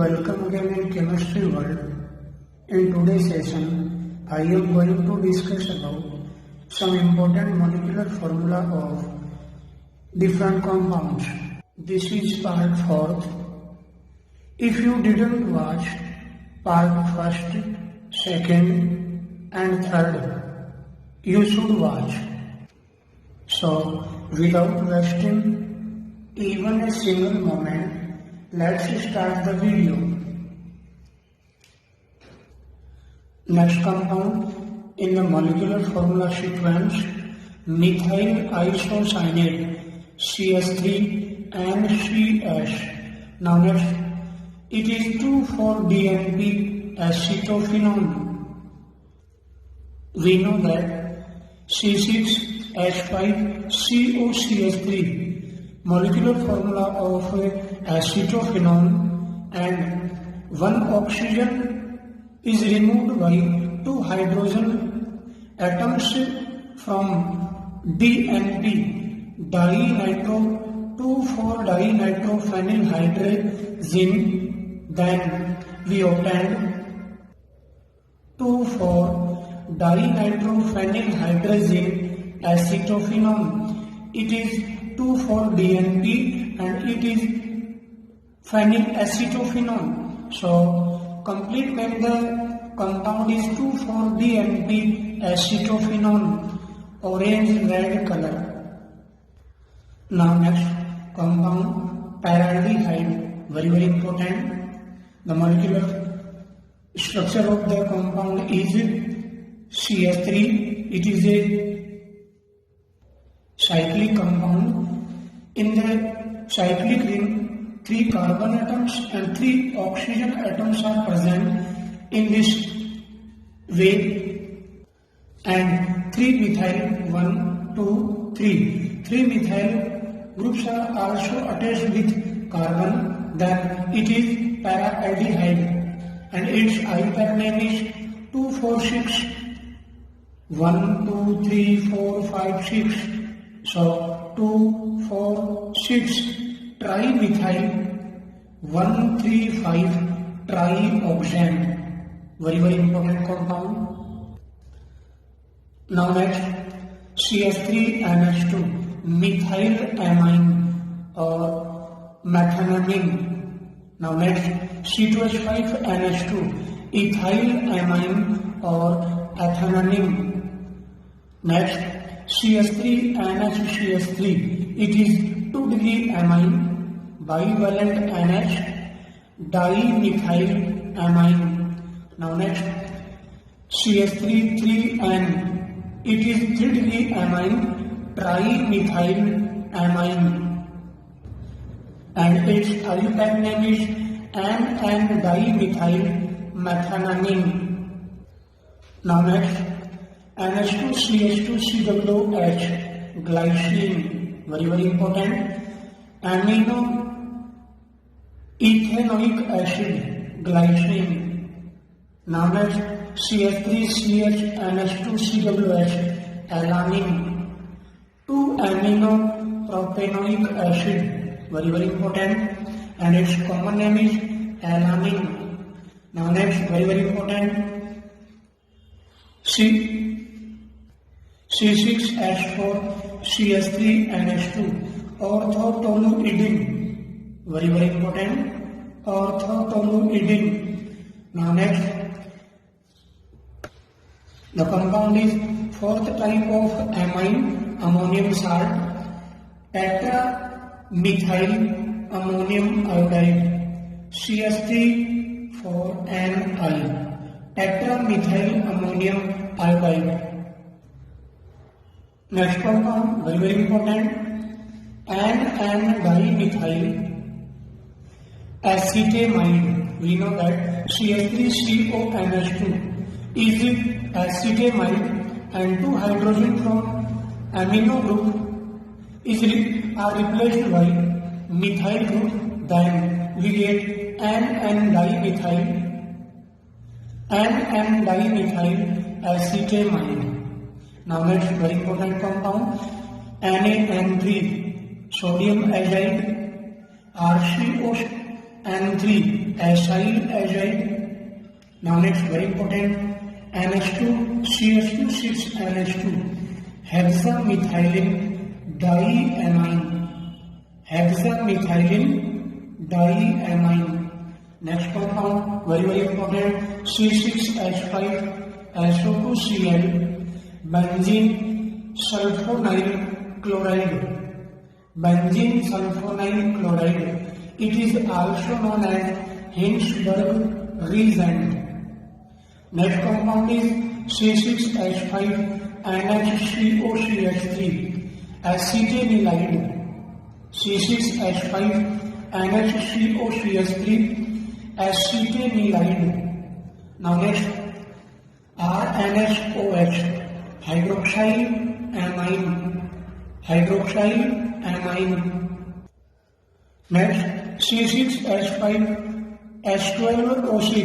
Welcome again in Chemistry World. In today's session, I am going to discuss about some important molecular formula of different compounds. This is part 4th. If you didn't watch part 1st, 2nd and 3rd, you should watch. So, without wasting even a single moment, let's start the video. Next compound in the molecular formula sequence, methyl isocyanate CS3 and CS. Now next, it is 2,4-DNP acetophenone. We know that C6H5COCS3 molecular formula of acetophenone, and one oxygen is removed by 2 hydrogen atoms from DNP, dinitro-2,4-dinitrophenylhydrazine. Then we obtained 2,4-dinitrophenylhydrazine acetophenone. It is 2,4-DNP and it is phenylacetophenone. So, complete name the compound is 2,4-DNP acetophenone, orange red color. Now next compound, paraldehyde, very important. The molecular structure of the compound is CS3. It is a cyclic compound. In the cyclic ring, 3 carbon atoms and 3 oxygen atoms are present in this way, and 3 methyl, 1, 2, 3. 3 methyl groups are also attached with carbon. Then it is paraldehyde, and its IUPAC name is 2,4,6. 1, 2, 3, 4, 5, 6. So 2, 4, 6 trimethyl 1,3,5 trioxane. Very important compound. Now next, CS3NH2 methylamine or methanamine. Now next, C2H5NH2 ethylamine or ethanamine. Next, CS3NHCS3. It is 2-degree amine, bivalent NH, dimethylamine. Now next, CS3,3N. It is 3-degree amine, trimethylamine. And its IUPAC name is N,N-dimethylmethanamine. Now next, NH2CH2COOH, glycine, very important. Amino ethanoic acid, glycine. Now next, CH3CHNH2COOH, alanine. 2-amino propanoic acid, very important, and its common name is alanine. Now next, very important, C6H4CS3NH2 orthotoluidine, very important, orthotoluidine. Now next, the compound is 4th type of amine, ammonium salt, tetramethyl ammonium iodide, CS3,4NI, tetramethyl ammonium iodide. Next compound, very important, N,N-dimethyl acetamide. We know that CS3CONH2 is acetamide, and 2 hydrogen from amino group are replaced by methyl group. Then we get N,N-dimethyl acetamide. Now next, very important compound, NaN3, sodium azide, RCO N3 acyl azide. Now next, very important, NH2 CH2 6 NH2 hexamethylene diamine. Hexamethylene diamine. Next compound, very important, C6H5 SO2Cl benzene sulfonyl chloride. Benzene sulfonyl chloride. It is also known as Hinsberg reagent. Next compound is C6H5 NHCOCH3 acetanilide. C6H5 NHCOCH3 acetanilide. Now next, RNHOH hydroxyl amine. Hydroxyl amine. Next, C6H5 H12O6.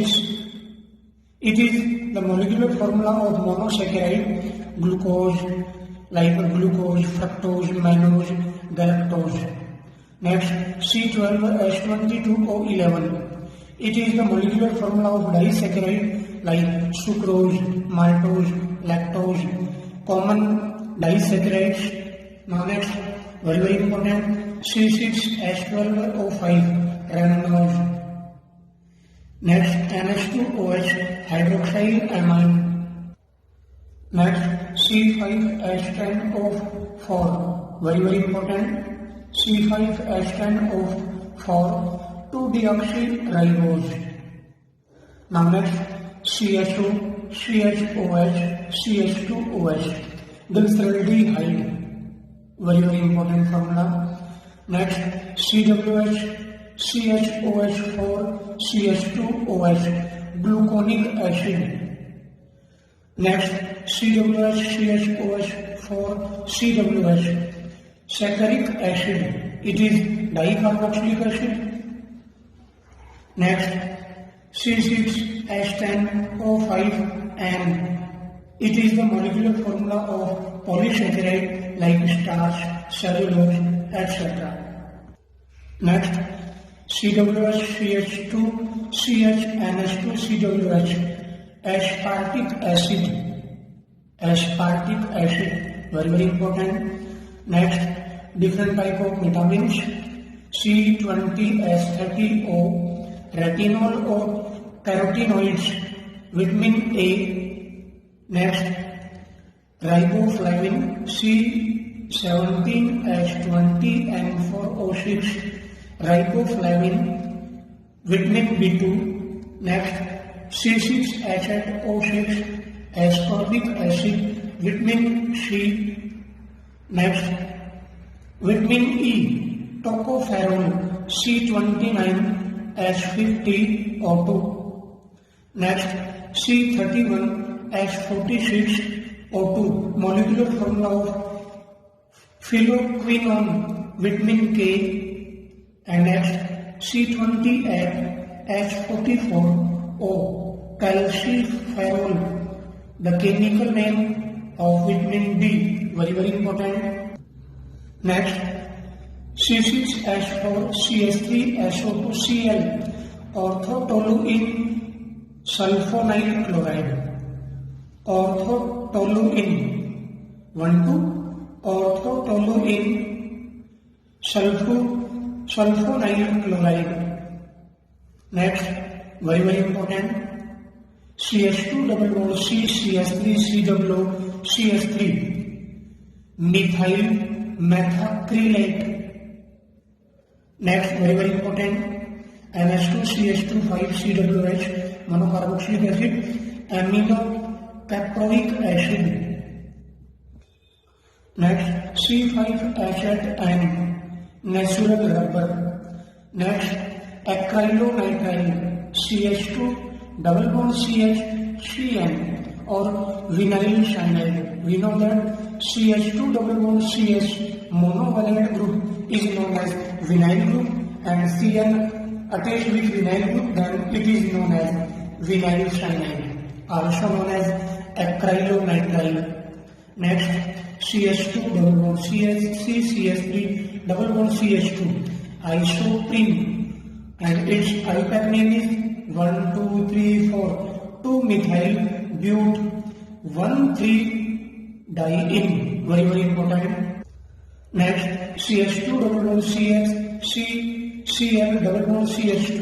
It is the molecular formula of monosaccharide glucose, like glucose, fructose, mannose, galactose. Next, C12H22O11. It is the molecular formula of disaccharide like sucrose, maltose, lactose, common disaccharides. Now next, very important, C6H12O5 rannose. Next, NH2OH hydroxyl amine. Next, C5H10O4, very important, C5H10O4 2-deoxyribose. Now next, CHO, CHOH, CH2OH, glyceraldehyde, very important formula. Next, CWH, CHOH4, CH2OH, gluconic acid. Next, CWH, CHOH4, CWH, saccharic acid. It is dicarboxylic acid. Next, C6H10O5N. It is the molecular formula of polysaccharide like starch, cellulose, etc. Next, CWH, CH2, CHNH2, CWH, aspartic acid. Aspartic acid, very important. Next, different type of vitamins. C20H30O, retinol or carotenoids, vitamin A. Next, riboflavin, C17H20N4O6, riboflavin, vitamin B2. Next, C6H8O6, ascorbic acid, vitamin C. Next, vitamin E, tocopherol, C29H50O2. Next, C31H46O2, molecular formula of phylloquinone, vitamin K. And next, C28H44O, calciferol, the chemical name of vitamin D, very important. Next, C6H4CH3SO2Cl, orthotoluene sulfonyl chloride. Orthotoluene, 1,2, orthotoluene sulfonyl chloride. Next, very important, CH2 CH3 methyl methacrylate. Next, very important, NH2CH25CWH monocarboxylic acid, aminocaproic acid. Next, C5H8N, natural rubber. Next, acrylonitrile, CH2 double bond CH3N or vinyl cyanide. We know that CH2 double bond CH monovalent group is known as vinyl group, and CN attached with vinyl group, then it is known as vinyl cyanide, also known as acrylonitrile. Next, CH2 double bond CH3 CH3 double bond CH2 isoprene and its IUPAC name is 1, 2, 3, 4, 2-methyl but 1,3-diene. Very important. Next, CH2 double bond CH, Cl double bond CH2.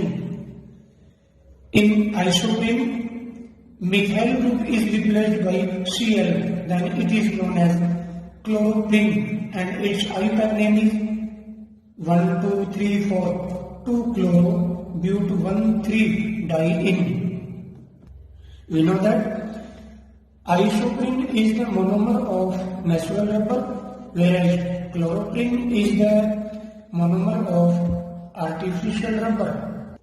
In isoprene, methyl group is replaced by Cl, then it is known as chloroprene and its IUPAC name is 1, 2, 3, 4, 2-chloro but 1,3-diene. We know that isoprene is the monomer of natural rubber, whereas chloroprene is the monomer of artificial rubber.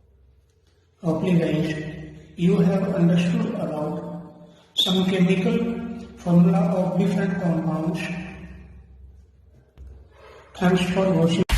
Hopefully guys, you have understood about some chemical formula of different compounds. Thanks for watching.